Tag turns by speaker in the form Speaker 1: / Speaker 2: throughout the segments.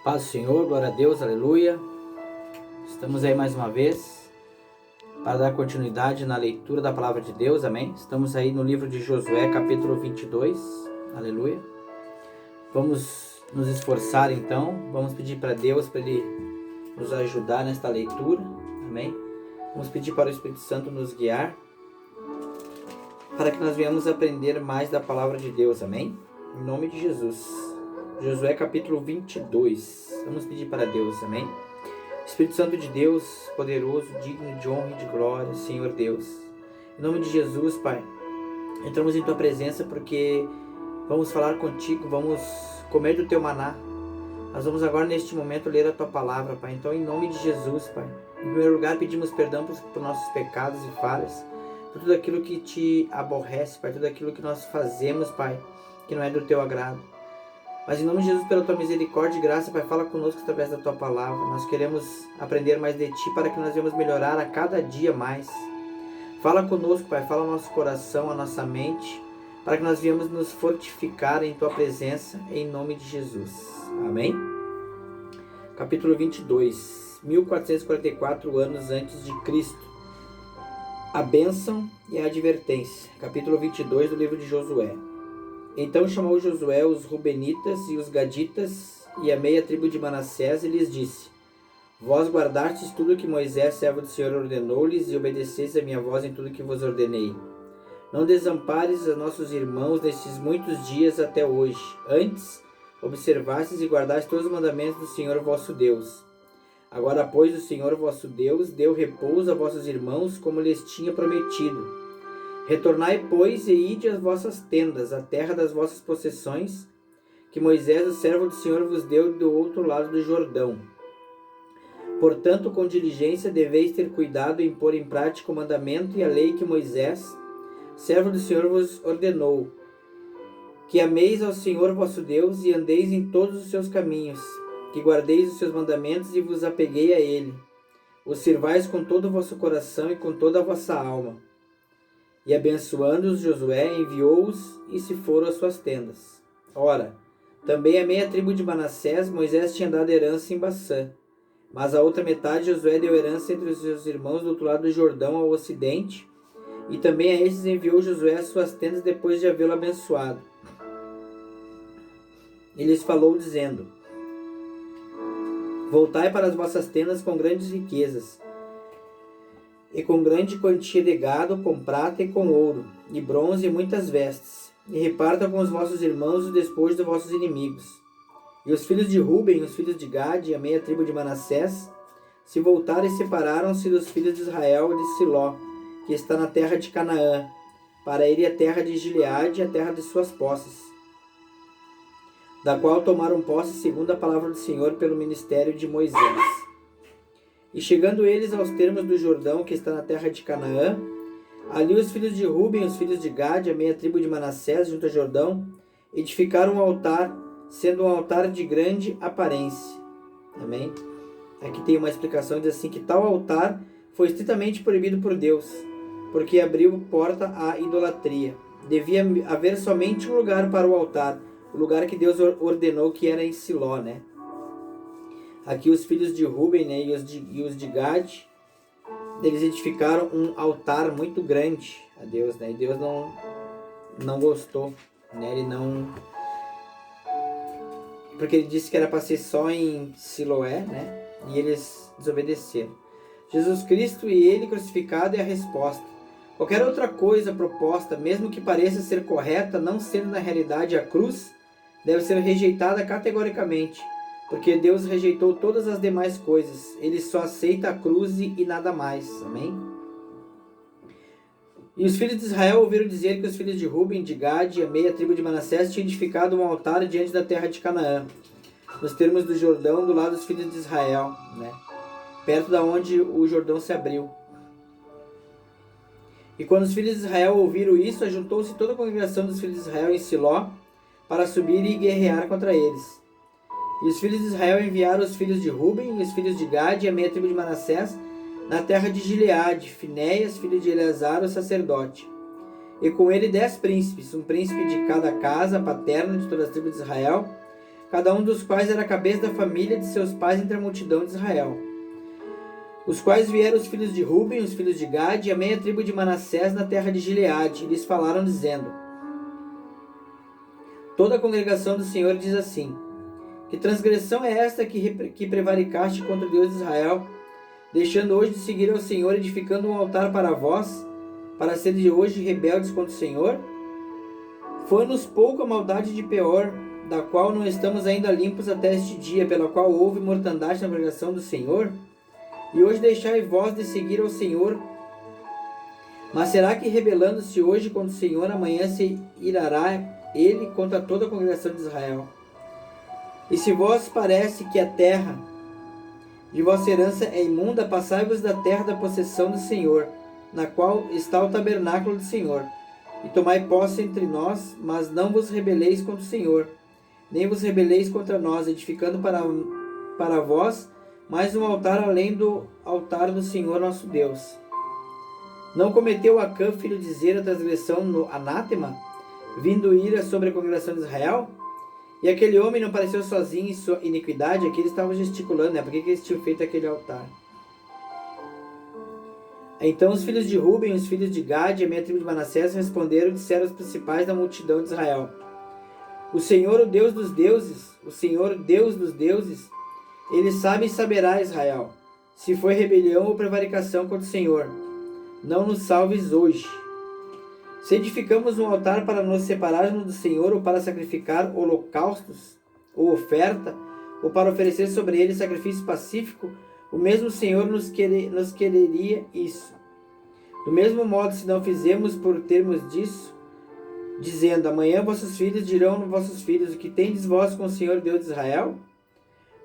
Speaker 1: Paz do Senhor, glória a Deus, aleluia. Estamos aí mais uma vez para dar continuidade na leitura da palavra de Deus, amém? Estamos aí no livro de Josué, capítulo 22, aleluia. Vamos nos esforçar então, vamos pedir para Deus para Ele nos ajudar nesta leitura, amém? Vamos pedir para o Espírito Santo nos guiar, para que nós venhamos aprender mais da palavra de Deus, amém? Em nome de Jesus. Josué capítulo 22. Vamos pedir para Deus, amém? Espírito Santo de Deus, poderoso, digno de honra e de glória, Senhor Deus. Em nome de Jesus, Pai, entramos em Tua presença porque vamos falar contigo, vamos comer do Teu maná. Nós vamos agora neste momento ler a Tua palavra, Pai. Então, em nome de Jesus, Pai, em primeiro lugar pedimos perdão por nossos pecados e falhas, por tudo aquilo que Te aborrece, Pai, tudo aquilo que nós fazemos, Pai, que não é do Teu agrado. Mas em nome de Jesus, pela Tua misericórdia e graça, Pai, fala conosco através da Tua palavra. Nós queremos aprender mais de Ti para que nós venhamos melhorar a cada dia mais. Fala conosco, Pai, fala o nosso coração, a nossa mente, para que nós venhamos nos fortificar em Tua presença, em nome de Jesus. Amém? Capítulo 22, 1444 anos antes de Cristo. A bênção e a advertência. Capítulo 22 do livro de Josué. Então chamou Josué os Rubenitas e os Gaditas e a meia tribo de Manassés e lhes disse: Vós guardastes tudo que Moisés, servo do Senhor, ordenou-lhes e obedeceis a minha voz em tudo que vos ordenei. Não desampares a nossos irmãos nestes muitos dias até hoje. Antes, observastes e guardastes todos os mandamentos do Senhor vosso Deus. Agora, pois, o Senhor vosso Deus deu repouso a vossos irmãos, como lhes tinha prometido. Retornai, pois, e ide às vossas tendas, à terra das vossas possessões, que Moisés, o servo do Senhor, vos deu do outro lado do Jordão. Portanto, com diligência deveis ter cuidado em pôr em prática o mandamento e a lei que Moisés, servo do Senhor, vos ordenou, que ameis ao Senhor vosso Deus e andeis em todos os seus caminhos, que guardeis os seus mandamentos e vos apeguei a ele. Os sirvais com todo o vosso coração e com toda a vossa alma. E abençoando-os, Josué enviou-os e se foram às suas tendas. Ora, também a meia tribo de Manassés, Moisés tinha dado herança em Bassã. Mas a outra metade Josué deu herança entre os seus irmãos do outro lado do Jordão, ao ocidente. E também a estes enviou Josué às suas tendas depois de havê-lo abençoado. E lhes falou, dizendo: Voltai para as vossas tendas com grandes riquezas, e com grande quantia de gado, com prata e com ouro, e bronze e muitas vestes, e repartam com os vossos irmãos o despojo dos vossos inimigos. E os filhos de Ruben, os filhos de Gade, e a meia tribo de Manassés, se voltaram e separaram-se dos filhos de Israel de Siló, que está na terra de Canaã, para ir à terra de Gileade, a terra de suas posses, da qual tomaram posse segundo a palavra do Senhor pelo ministério de Moisés. E chegando eles aos termos do Jordão, que está na terra de Canaã, ali os filhos de Ruben, os filhos de Gade, a meia tribo de Manassés, junto ao Jordão, edificaram um altar, sendo um altar de grande aparência. Amém? Aqui tem uma explicação, diz assim, que tal altar foi estritamente proibido por Deus, porque abriu porta à idolatria. Devia haver somente um lugar para o altar, o lugar que Deus ordenou, que era em Siló, né? Aqui os filhos de Ruben, né, e os de Gade, eles edificaram um altar muito grande a Deus, né? E Deus não gostou, né? Ele não... Porque ele disse que era para ser só em Siloé, né? E eles desobedeceram. Jesus Cristo e ele crucificado é a resposta. Qualquer outra coisa proposta, mesmo que pareça ser correta, não sendo na realidade a cruz, deve ser rejeitada categoricamente. Porque Deus rejeitou todas as demais coisas. Ele só aceita a cruz e nada mais. Amém? E os filhos de Israel ouviram dizer que os filhos de Ruben, de Gade e a meia tribo de Manassés tinham edificado um altar diante da terra de Canaã, nos termos do Jordão, do lado dos filhos de Israel, né? Perto da onde o Jordão se abriu. E quando os filhos de Israel ouviram isso, ajuntou-se toda a congregação dos filhos de Israel em Siló para subir e guerrear contra eles. E os filhos de Israel enviaram os filhos de Ruben e os filhos de Gade e a meia tribo de Manassés na terra de Gileade, Finéias, filho de Eleazar, o sacerdote. E com ele 10 príncipes, um príncipe de cada casa paterna de todas as tribos de Israel, cada um dos quais era a cabeça da família de seus pais entre a multidão de Israel. Os quais vieram os filhos de Ruben, os filhos de Gade e a meia tribo de Manassés na terra de Gileade, e lhes falaram dizendo: Toda a congregação do Senhor diz assim: Que transgressão é esta que prevaricaste contra o Deus de Israel, deixando hoje de seguir ao Senhor, edificando um altar para vós, para serem de hoje rebeldes contra o Senhor? Foi-nos pouco a maldade de Peor, da qual não estamos ainda limpos até este dia, pela qual houve mortandade na congregação do Senhor? E hoje deixai vós de seguir ao Senhor. Mas será que rebelando-se hoje contra o Senhor, amanhã se irará ele contra toda a congregação de Israel? E se vos parece que a terra de vossa herança é imunda, passai-vos da terra da possessão do Senhor, na qual está o tabernáculo do Senhor, e tomai posse entre nós, mas não vos rebeleis contra o Senhor, nem vos rebeleis contra nós, edificando para vós mais um altar além do altar do Senhor nosso Deus. Não cometeu Acã, filho de Zera, a transgressão no anátema, vindo ira sobre a congregação de Israel? E aquele homem não pareceu sozinho em sua iniquidade? Aqui eles estavam gesticulando, né? Por que eles tinham feito aquele altar? Então os filhos de Ruben, os filhos de Gade e a meia tribo de Manassés responderam e disseram aos principais da multidão de Israel: O Senhor, o Deus dos deuses, o Senhor, Deus dos deuses, Ele sabe e saberá, Israel, se foi rebelião ou prevaricação contra o Senhor. Não nos salves hoje. Se edificamos um altar para nos separarmos do Senhor, ou para sacrificar holocaustos, ou oferta, ou para oferecer sobre ele sacrifício pacífico, o mesmo Senhor nos quereria isso. Do mesmo modo, se não fizemos por termos disso, dizendo: Amanhã vossos filhos dirão a vossos filhos: O que tendes vós com o Senhor Deus de Israel?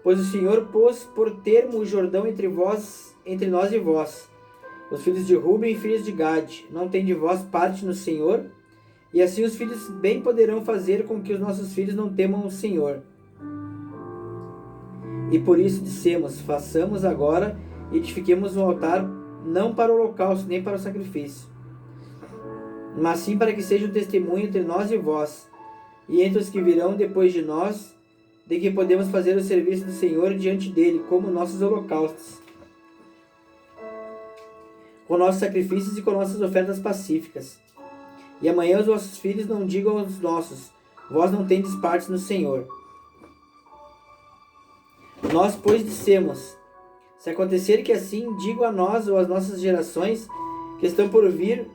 Speaker 1: Pois o Senhor pôs por termo o Jordão entre nós e vós, os filhos de Ruben e filhos de Gade. Não tem de vós parte no Senhor? E assim os filhos bem poderão fazer com que os nossos filhos não temam o Senhor. E por isso dissemos: Façamos agora e edifiquemos um altar, não para o holocausto, nem para o sacrifício, mas sim para que seja um testemunho entre nós e vós, e entre os que virão depois de nós, de que podemos fazer o serviço do Senhor diante dele, como nossos holocaustos, com nossos sacrifícios e com nossas ofertas pacíficas. E amanhã os vossos filhos não digam aos nossos: Vós não tendes partes no Senhor. Nós, pois, dissemos: Se acontecer que assim digo a nós ou às nossas gerações que estão por vir,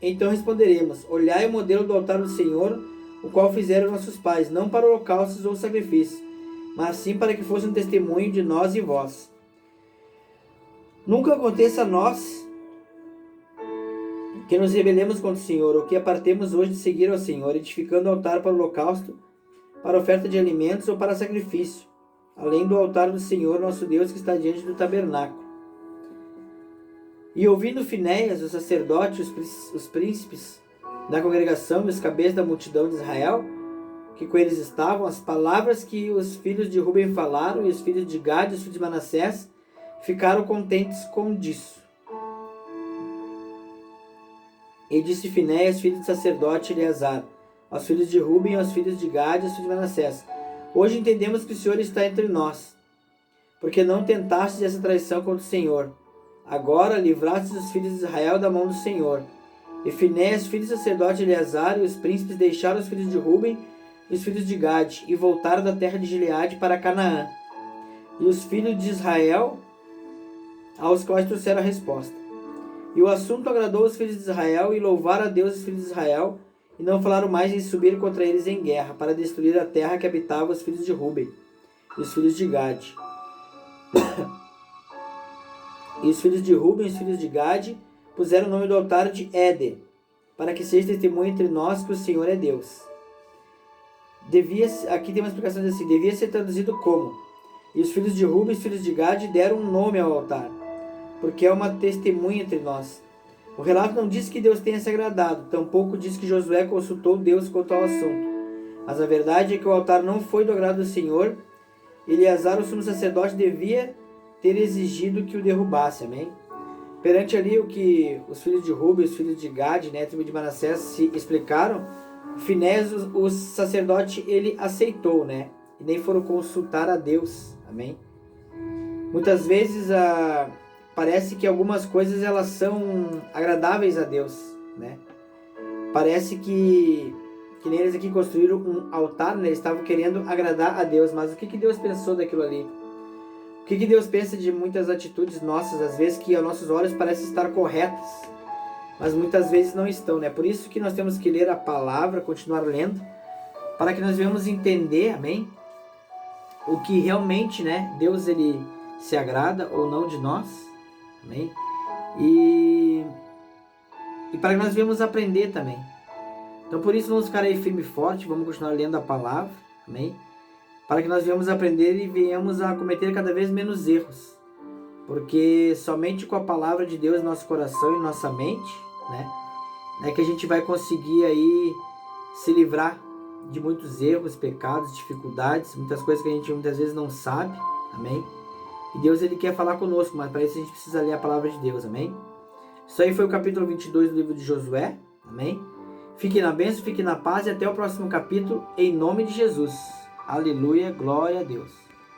Speaker 1: então responderemos: Olhai o modelo do altar do Senhor, o qual fizeram nossos pais, não para holocaustos ou sacrifícios, mas sim para que fosse um testemunho de nós e vós. Nunca aconteça a nós que nos rebelemos contra o Senhor, ou que apartemos hoje de seguir ao Senhor, edificando altar para o holocausto, para oferta de alimentos ou para sacrifício, além do altar do Senhor nosso Deus que está diante do tabernáculo. E ouvindo Finéias, o sacerdote, os príncipes da congregação e os cabeças da multidão de Israel, que com eles estavam, as palavras que os filhos de Ruben falaram, e os filhos de Gade e os filhos de Manassés, ficaram contentes com disso. E disse Finéias, filho do sacerdote Eleazar, aos filhos de Ruben, aos filhos de Gade e aos filhos de Manassés: Hoje entendemos que o Senhor está entre nós, porque não tentastes essa traição contra o Senhor. Agora livrastes os filhos de Israel da mão do Senhor. E Finéias, filho do sacerdote Eleazar, e os príncipes deixaram os filhos de Ruben e os filhos de Gade, e voltaram da terra de Gileade para Canaã. E os filhos de Israel, aos quais trouxeram a resposta. E o assunto agradou os filhos de Israel, e louvaram a Deus os filhos de Israel, e não falaram mais em subir contra eles em guerra, para destruir a terra que habitavam os filhos de Ruben e os filhos de Gade. E os filhos de Ruben e os filhos de Gade puseram o nome do altar de Éder, para que seja testemunho entre nós que o Senhor é Deus. Aqui tem uma explicação assim: devia ser traduzido como: E os filhos de Ruben e os filhos de Gade deram um nome ao altar, porque é uma testemunha entre nós. O relato não diz que Deus tenha se agradado, tampouco diz que Josué consultou Deus quanto ao assunto. Mas a verdade é que o altar não foi do agrado do Senhor. Eleazar, o sumo sacerdote, devia ter exigido que o derrubasse. Amém? Perante ali o que os filhos de Ruben e os filhos de Gade, né, a tribo de Manassés, se explicaram, Finéias, o sacerdote, ele aceitou, né? e nem foram consultar a Deus, amém? Muitas vezes parece que algumas coisas elas são agradáveis a Deus, né? Parece que nem eles aqui construíram um altar, né? Eles estavam querendo agradar a Deus, mas o que Deus pensou daquilo ali? O que Deus pensa de muitas atitudes nossas, às vezes que aos nossos olhos parecem estar corretas, mas muitas vezes não estão, né? Por isso que nós temos que ler a palavra, continuar lendo, para que nós venhamos entender, amém? O que realmente, né? Deus, ele se agrada ou não de nós, amém? E para que nós venhamos aprender também. Então por isso vamos ficar aí firme e forte, vamos continuar lendo a palavra, amém? Para que nós venhamos aprender e venhamos a cometer cada vez menos erros. Porque somente com a palavra de Deus em nosso coração e nossa mente, né? É que a gente vai conseguir aí se livrar de muitos erros, pecados, dificuldades, muitas coisas que a gente muitas vezes não sabe, amém? E Deus, ele quer falar conosco, mas para isso a gente precisa ler a palavra de Deus, amém? Isso aí foi o capítulo 22 do livro de Josué, amém? Fique na bênção, fique na paz e até o próximo capítulo, em nome de Jesus. Aleluia, glória a Deus.